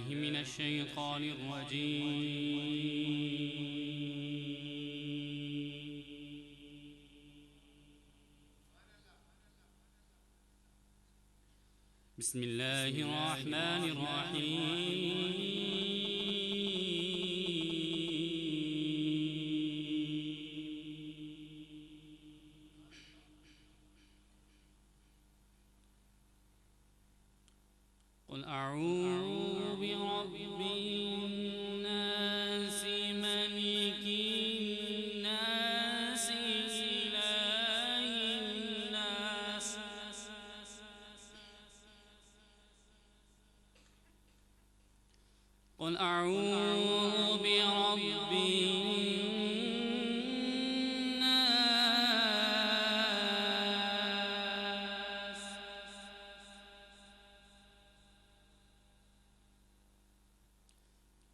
بالله من الشيطان الرجيم. بسم الله الرحمن الرحيم. قل أعوذ برب الناس ملك الناس إله الناس قل أعوذ برب الناس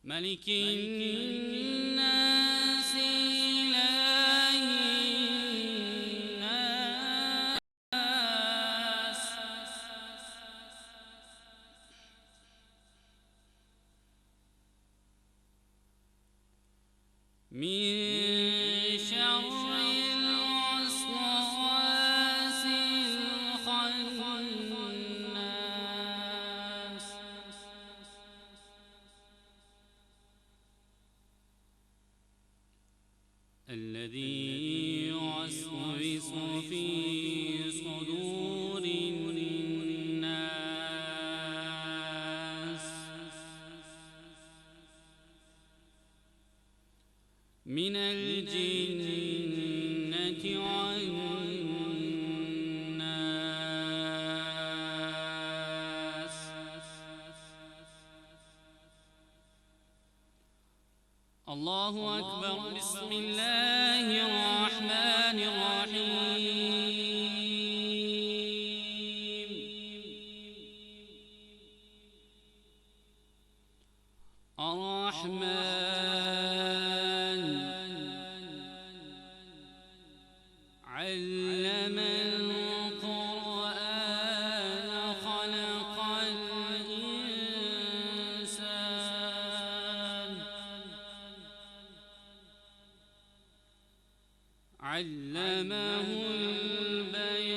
ملك الناس إله الناس من شر الوسواس الخناس الذي يوسوس في صدور الناس من الجنة والناس. الله أكبر. بسم الله الرحمن الرحيم. الرحمن علم القرآن خلق الإنسان علمه البيان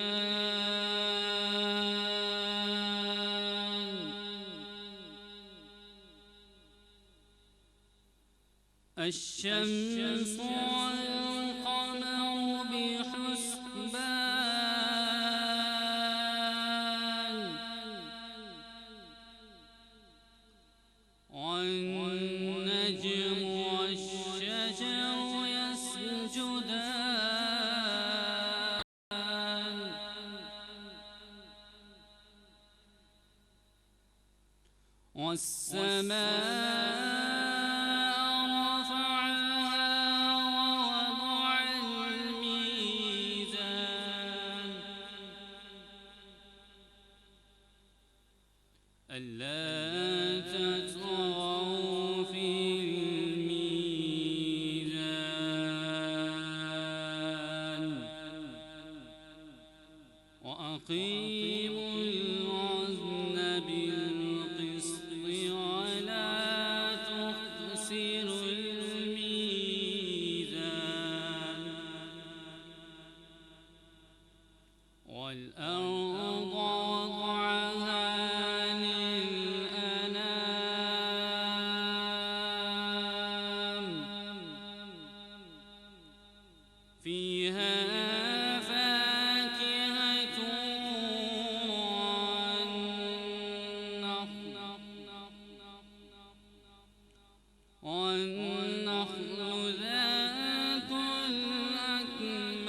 الشمس والقمر بحسبان والنجم والشجر يسجدان والسماء ألا تطغوا في الميزان وأقيموا الوزن بالقسط ولا تخسروا الميزان والأرض وضعها فيها فاكهة والنخل ذات الأكمام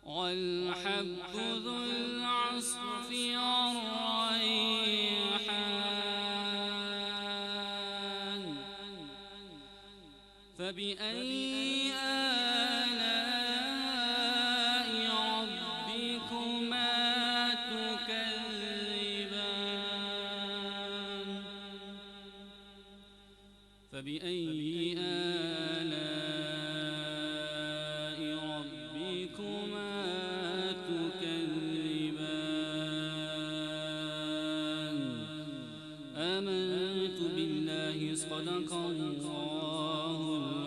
والحب ذو العصف والريحان فبأي آلاء ربكما تكذبان فبأي آلاء ربكما الله